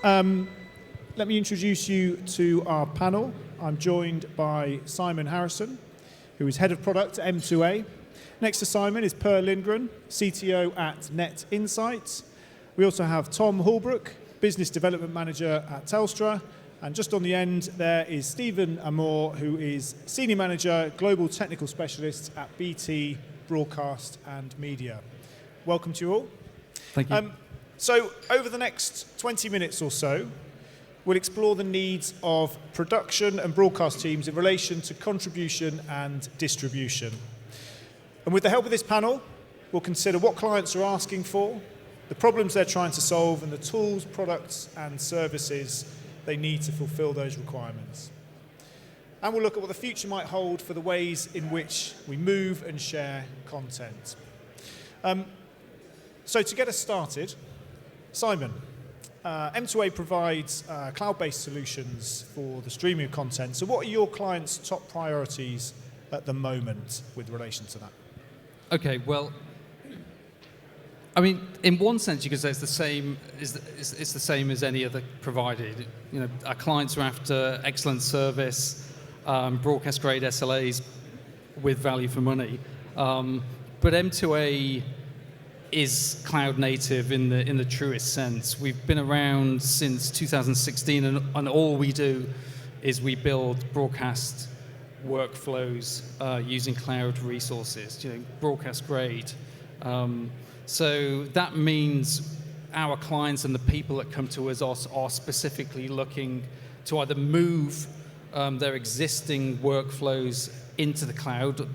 Let me introduce you to our panel. I'm joined by Simon Harrison, who is Head of Product at M2A. Next to Simon is Per Lindgren, CTO at Net Insights. We also have Tom Houlbrooke, Business Development Manager at Telstra. And just on the end there is Stephen Amor, who is Senior Manager, Global Technical Specialist at BT Broadcast and Media. Welcome to you all. Thank you. So over the next 20 minutes or so, we'll explore the needs of production and broadcast teams in relation to contribution and distribution. And with the help of this panel, we'll consider what clients are asking for, the problems they're trying to solve, and the tools, products, and services they need to fulfill those requirements. And we'll look at what the future might hold for the ways in which we move and share content. So to get us started, Simon, M2A provides cloud-based solutions for the streaming of content. So what are your clients' top priorities at the moment with relation to that? Okay, well, I mean, in one sense, you could say it's the same. It's the same as any other provider. You know, our clients are after excellent service, broadcast-grade SLAs with value for money. But M2A is cloud native in the truest sense. We've been around since 2016, and all we do is we build broadcast workflows using cloud resources, broadcast grade. So that means our clients and the people that come to us are specifically looking to either move their existing workflows into the cloud,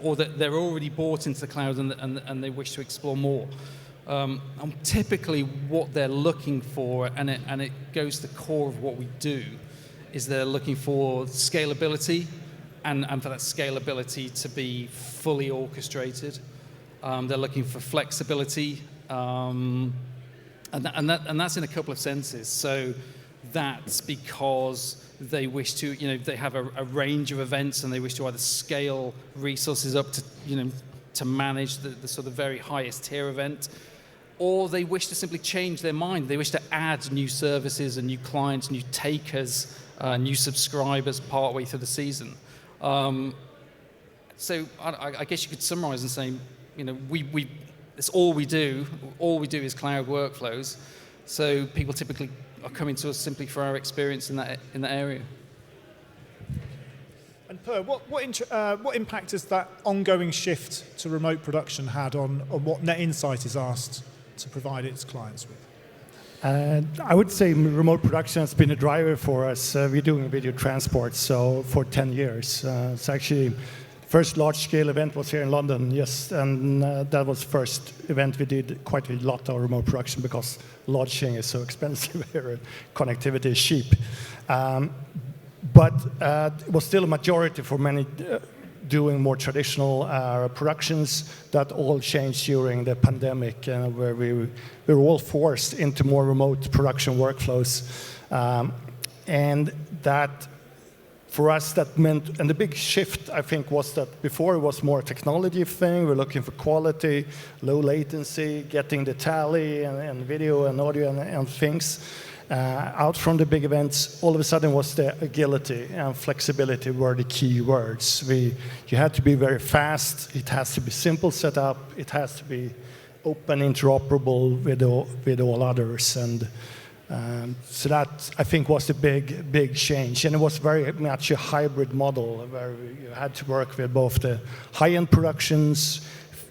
or that they're already bought into the cloud and they wish to explore more. And typically what they're looking for, and it goes to the core of what we do, is they're looking for scalability and for that scalability to be fully orchestrated. They're looking for flexibility, and that's in a couple of senses. So that's because they wish to, they have a range of events and they wish to either scale resources up to, to manage the sort of very highest tier event, or they wish to simply change their mind. They wish to add new services and new clients, new takers, new subscribers partway through the season. So I guess you could summarize and say, it's all we do. All we do is cloud workflows. So people typically are coming to us simply for our experience in that area. And Per, what impact has that ongoing shift to remote production had on what Net Insight is asked to provide its clients with? I would say remote production has been a driver for us. We're doing video transport for 10 years. It's actually first large-scale event was here in London, yes, and that was the first event we did quite a lot of remote production because lodging is so expensive here, connectivity is cheap. But it was still a majority for many doing more traditional productions. That all changed during the pandemic, where we were all forced into more remote production workflows. And that, for us, that meant, and the big shift, I think, was that before it was more a technology thing. We're looking for quality, low latency, getting the tally and video and audio and things out from the big events. All of a sudden was the agility and flexibility were the key words. You had to be very fast. It has to be simple setup. It has to be open, interoperable with all others. And so that, I think, was the big change. And it was very much a hybrid model where you had to work with both the high-end productions,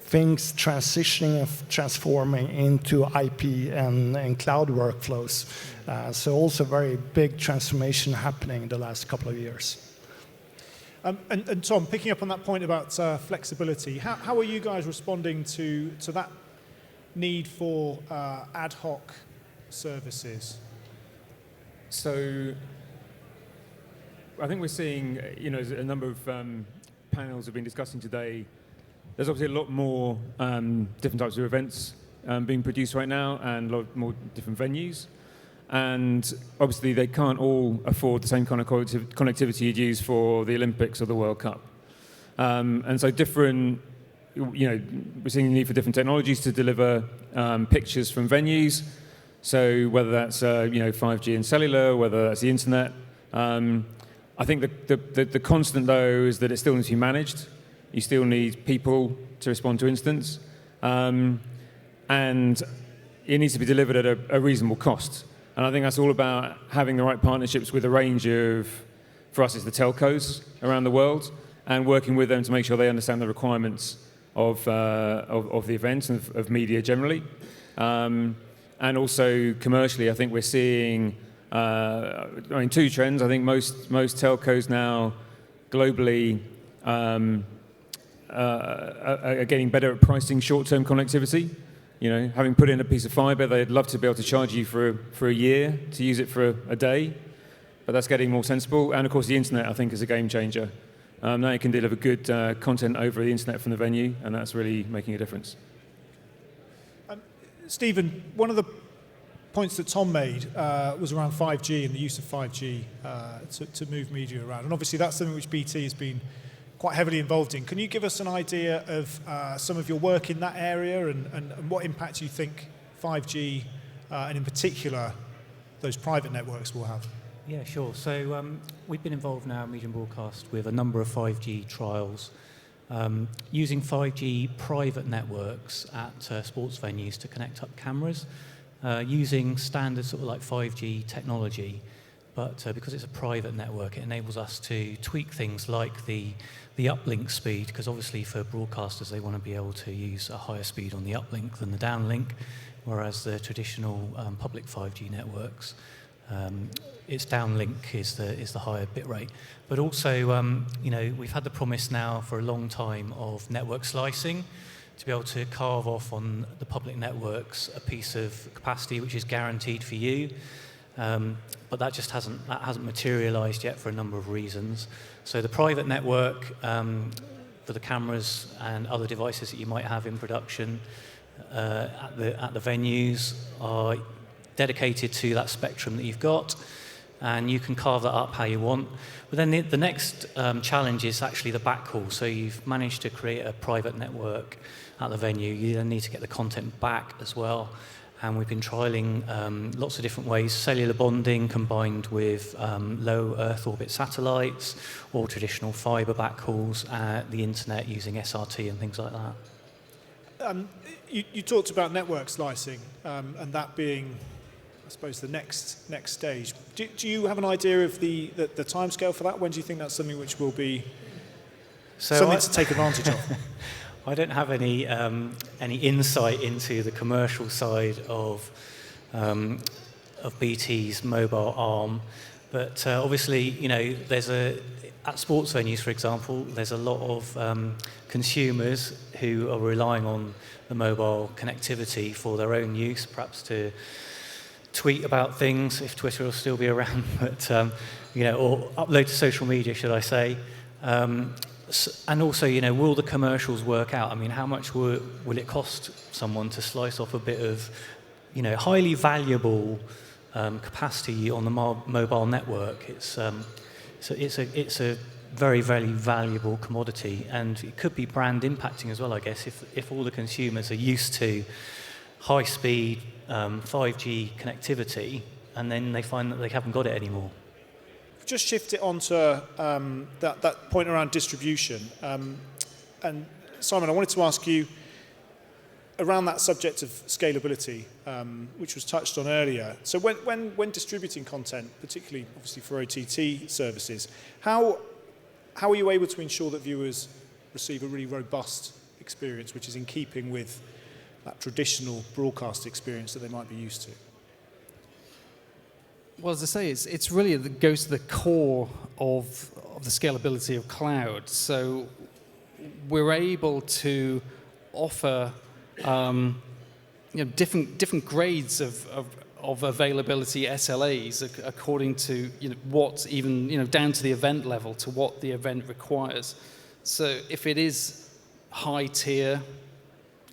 things transitioning and transforming into IP and cloud workflows. So also very big transformation happening in the last couple of years. And Tom, picking up on that point about flexibility, how are you guys responding to that need for ad hoc services? So I think we're seeing, as a number of panels have been discussing today, there's obviously a lot more different types of events being produced right now and a lot more different venues. And obviously they can't all afford the same kind of connectivity you'd use for the Olympics or the World Cup. And so we're seeing the need for different technologies to deliver pictures from venues. So whether that's 5G and cellular, whether that's the internet, I think the constant though is that it still needs to be managed. You still need people to respond to incidents, and it needs to be delivered at a reasonable cost. And I think that's all about having the right partnerships with a range of, for us, it's the telcos around the world, and working with them to make sure they understand the requirements of the event and of media generally. And also commercially, I think we're seeing two trends. I think most telcos now globally are getting better at pricing short-term connectivity. Having put in a piece of fibre, they'd love to be able to charge you for a year to use it for a day, but that's getting more sensible. And of course, the internet, I think, is a game changer. Now you can deliver good content over the internet from the venue, and that's really making a difference. Stephen, one of the points that Tom made was around 5G and the use of 5G to move media around. And obviously that's something which BT has been quite heavily involved in. Can you give us an idea of some of your work in that area and what impact you think 5G and in particular those private networks will have? Yeah, sure. So we've been involved now in Media and Broadcast with a number of 5G trials using 5G private networks at sports venues to connect up cameras using standard sort of like 5G technology. But because it's a private network, it enables us to tweak things like the uplink speed, because obviously for broadcasters, they want to be able to use a higher speed on the uplink than the downlink, whereas the traditional public 5G networks, its downlink is the higher bit rate. But also, we've had the promise now for a long time of network slicing, to be able to carve off on the public networks a piece of capacity which is guaranteed for you. But that just hasn't materialized yet for a number of reasons. So the private network for the cameras and other devices that you might have in production at the venues are dedicated to that spectrum that you've got, and you can carve that up how you want. But then the next challenge is actually the backhaul. So you've managed to create a private network at the venue. You then need to get the content back as well. And we've been trialling lots of different ways, cellular bonding combined with low Earth orbit satellites, or traditional fibre backhauls, the internet using SRT and things like that. You talked about network slicing and that being, I suppose, the next stage. Do you have an idea of the timescale for that? When do you think that's something which will be something to take advantage of? I don't have any insight into the commercial side of BT's mobile arm, but obviously, there's at sports venues, for example, there's a lot of consumers who are relying on the mobile connectivity for their own use, perhaps to tweet about things, if Twitter will still be around, but or upload to social media, should I say. And also, will the commercials work out? I mean, how much will it cost someone to slice off a bit of, highly valuable capacity on the mobile network? It's a very, very valuable commodity, and it could be brand impacting as well, I guess, if all the consumers are used to high-speed 5G connectivity, and then they find that they haven't got it anymore. Just shift it onto that point around distribution. And Simon, I wanted to ask you around that subject of scalability, which was touched on earlier. So when distributing content, particularly obviously for OTT services, how are you able to ensure that viewers receive a really robust experience, which is in keeping with that traditional broadcast experience that they might be used to? Well, as I say, it really goes to the core of the scalability of cloud. So we're able to offer different grades of availability SLAs according to what even down to the event level, to what the event requires. So if it is high tier,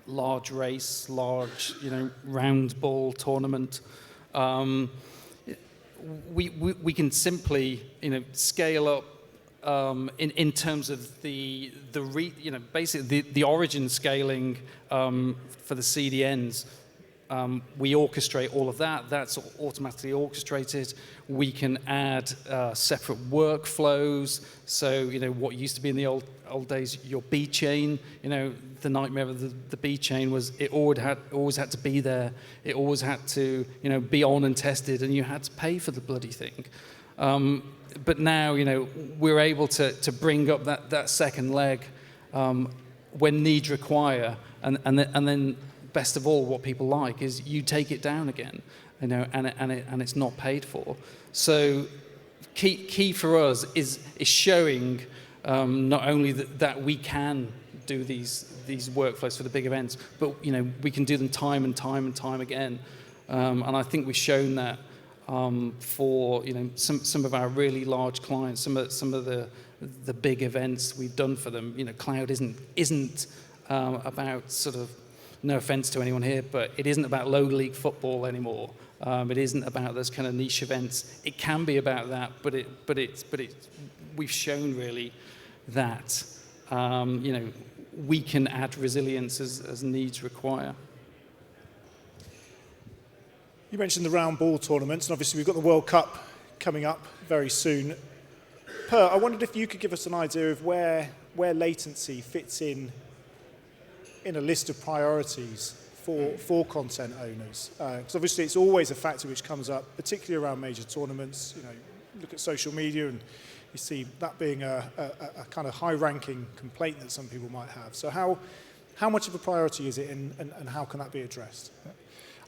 large race, large round ball tournament, we can simply scale up in terms of basically the origin scaling for the CDNs we orchestrate all of that. That's automatically orchestrated. We can add separate workflows. So, what used to be in the old days, your B chain, the nightmare of the B chain was it always had to be there. It always had to, be on and tested, and you had to pay for the bloody thing. But now, we're able to bring up that second leg when needs require, and then best of all, what people like is you take it down again, and it's not paid for. So key for us is showing not only that we can do these workflows for the big events, but we can do them time and time again. And I think we've shown that for some of our really large clients, some of the big events we've done for them. Cloud isn't about sort of, no offense to anyone here, but it isn't about low league football anymore. It isn't about those kind of niche events. It can be about that, but we've shown really that we can add resilience as needs require. You mentioned the round ball tournaments, and obviously we've got the World Cup coming up very soon. Per, I wondered if you could give us an idea of where latency fits in a list of priorities for content owners. Because obviously it's always a factor which comes up, particularly around major tournaments. Look at social media and you see that being a kind of high-ranking complaint that some people might have. So how much of a priority is it, and how can that be addressed?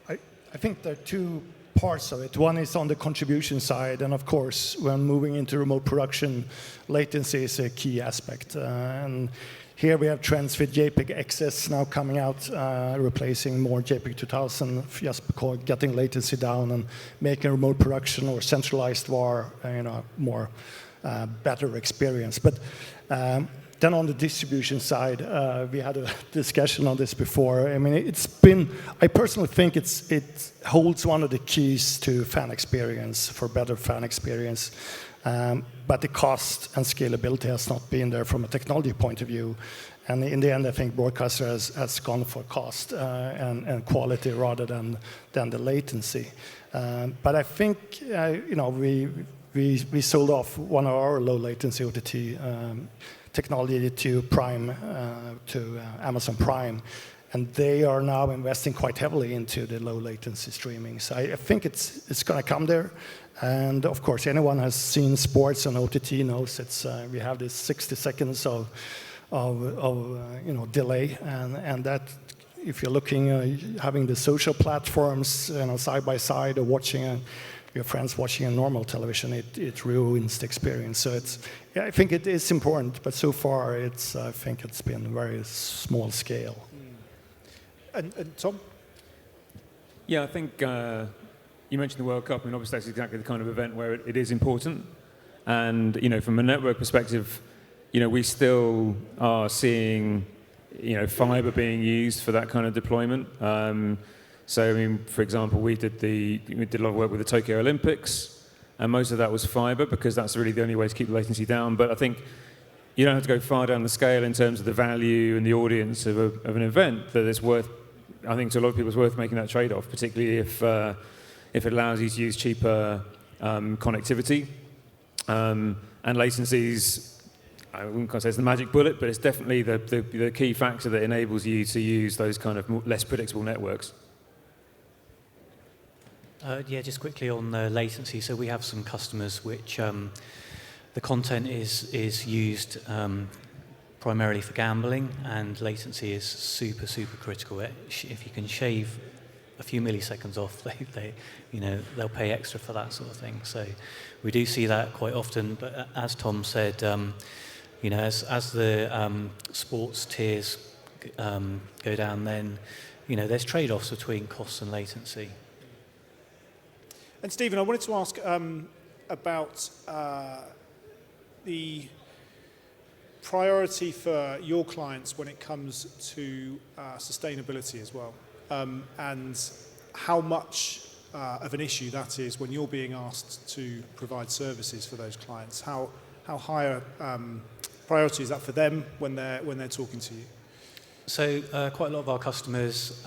I think there are two parts of it. One is on the contribution side, and of course, when moving into remote production, latency is a key aspect. And here we have trends with JPEG XS now coming out, replacing more JPEG 2000, just because getting latency down and making remote production or centralized VAR, more better experience. But then on the distribution side, we had a discussion on this before. I mean, I personally think it holds one of the keys to fan experience, for better fan experience. But the cost and scalability has not been there from a technology point of view. And in the end, I think broadcaster has gone for cost and quality rather than the latency. But I think, we sold off one of our low latency OTT technology to Prime, to Amazon Prime, and they are now investing quite heavily into the low latency streaming. So I think it's going to come there, and of course, anyone has seen sports on OTT knows we have this 60 seconds of delay, and that if you're looking having the social platforms side by side or watching your friends watching a normal television, it ruins the experience. So I think it is important, but so far I think it's been very small scale. And Tom? Yeah, I think you mentioned the World Cup, and obviously that's exactly the kind of event where it is important. And from a network perspective, we still are seeing fiber being used for that kind of deployment. So, I mean, for example, we did a lot of work with the Tokyo Olympics, and most of that was fiber because that's really the only way to keep the latency down. But I think you don't have to go far down the scale in terms of the value and the audience of an event that it's worth. I think to a lot of people it's worth making that trade-off, particularly if it allows you to use cheaper connectivity. And latencies, I wouldn't say it's the magic bullet, but it's definitely the key factor that enables you to use those kind of less predictable networks. Yeah, just quickly on latency. So we have some customers which the content is used primarily for gambling, and latency is super critical. If you can shave a few milliseconds off, they'll pay extra for that sort of thing. So we do see that quite often. But as Tom said, as the sports tiers go down, then there's trade-offs between costs and latency. And Stephen, I wanted to ask about the priority for your clients when it comes to sustainability as well, and how much of an issue that is when you're being asked to provide services for those clients. How high a priority is that for them when they're talking to you? So quite a lot of our customers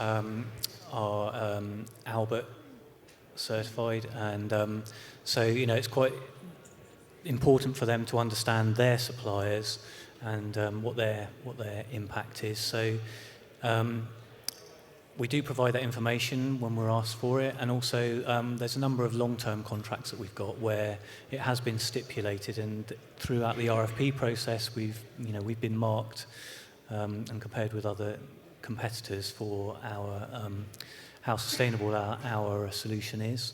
are Albert certified, and so it's quite important for them to understand their suppliers and what their impact is. So we do provide that information when we're asked for it, and also there's a number of long-term contracts that we've got where it has been stipulated, and throughout the RFP process we've been marked and compared with other competitors for our how sustainable our solution is.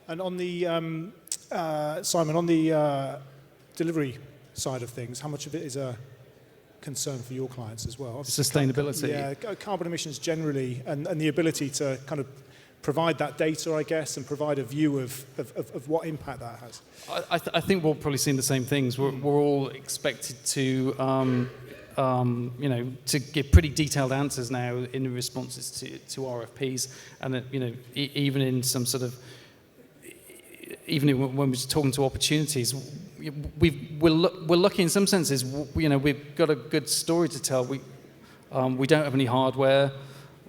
And on the Simon, on the delivery side of things, how much of it is a concern for your clients as well? Obviously, Sustainability. Yeah, carbon emissions generally, and the ability to kind of provide that data, I guess, and provide a view of what impact that has. I think we're probably seeing the same things. We're all expected to, to give pretty detailed answers now in responses to RFPs, and that, even in some sort of, even when we're talking to opportunities, we're lucky in some senses. We've got a good story to tell. We don't have any hardware.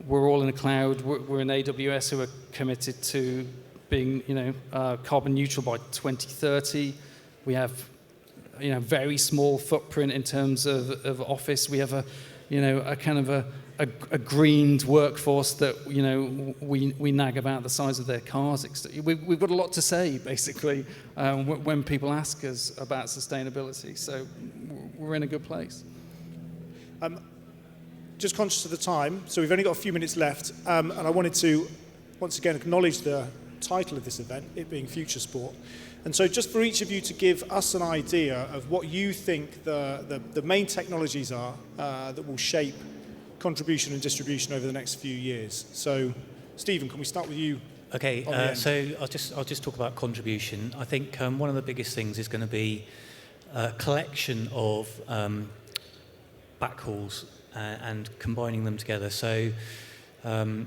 We're all in the cloud. We're in AWS, who are committed to being, carbon neutral by 2030. We have, very small footprint in terms of office. We have a kind of a greened workforce that, we nag about the size of their cars. We've got a lot to say, basically, when people ask us about sustainability. So we're in a good place. Just conscious of the time, so we've only got a few minutes left, and I wanted to once again acknowledge the title of this event, it being FutureSPORT. And so just for each of you to give us an idea of what you think the main technologies are that will shape contribution and distribution over the next few years. So, Stephen, can we start with you? Okay, so I'll just talk about contribution. I think one of the biggest things is going to be a collection of backhauls and combining them together. So the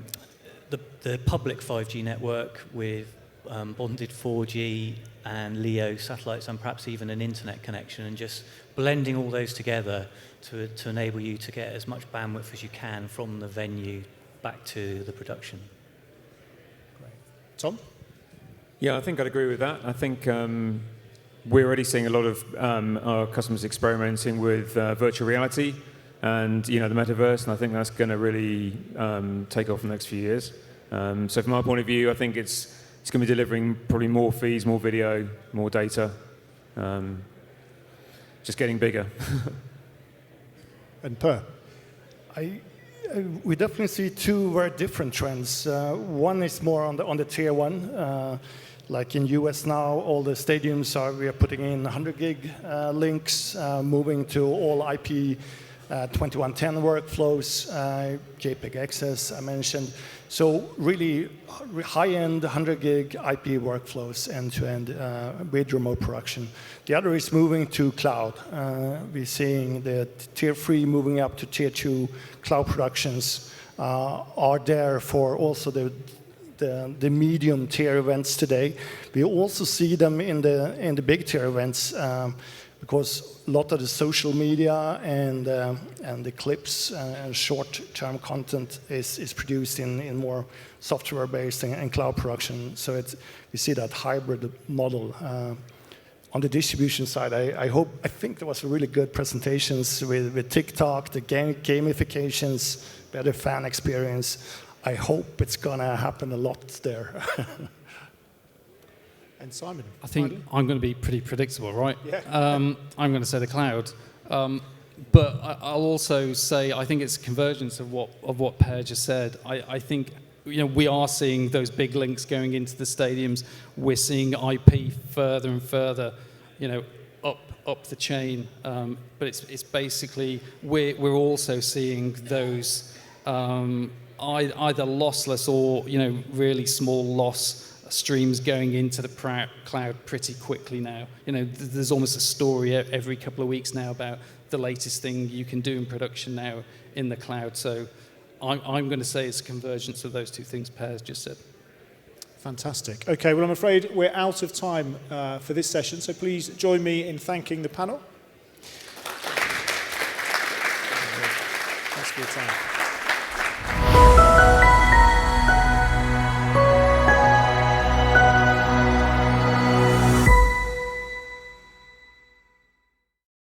public 5G network with bonded 4G and LEO satellites, and perhaps even an internet connection, and just blending all those together to enable you to get as much bandwidth as you can from the venue back to the production. Great. Tom? Yeah, I think I'd agree with that. I think we're already seeing a lot of our customers experimenting with virtual reality and the metaverse, and I think that's going to really take off in the next few years. So from our point of view, I think it's going to be delivering probably more feeds, more video, more data, just getting bigger. And Per? We definitely see two very different trends. One is more on the tier one. Like in US now, all the stadiums we are putting in 100 gig links, moving to all IP 2110 workflows, JPEG access I mentioned. So really high-end 100 gig IP workflows end-to-end with remote production. The other is moving to cloud. We're seeing the tier 3 moving up to tier 2 cloud productions are there for also the medium tier events today. We also see them in the big tier events because a lot of the social media and the clips and short-term content is produced in more software-based and cloud production. So we see that hybrid model. On the distribution side, I think there was a really good presentations with TikTok, the gamifications, better fan experience. I hope it's gonna happen a lot there. And Simon? I think I'm going to be pretty predictable, right? Yeah. I'm going to say the cloud. But I'll also say I think it's a convergence of what Per just said. I think we are seeing those big links going into the stadiums. We're seeing IP further and further, up the chain. But it's basically we're also seeing those either lossless or really small loss streams going into the cloud pretty quickly now. There's almost a story every couple of weeks now about the latest thing you can do in production now in the cloud. So I'm going to say it's a convergence of those two things Per's just said. Fantastic. Okay, well, I'm afraid we're out of time for this session, so please join me in thanking the panel. Thanks for your time. you.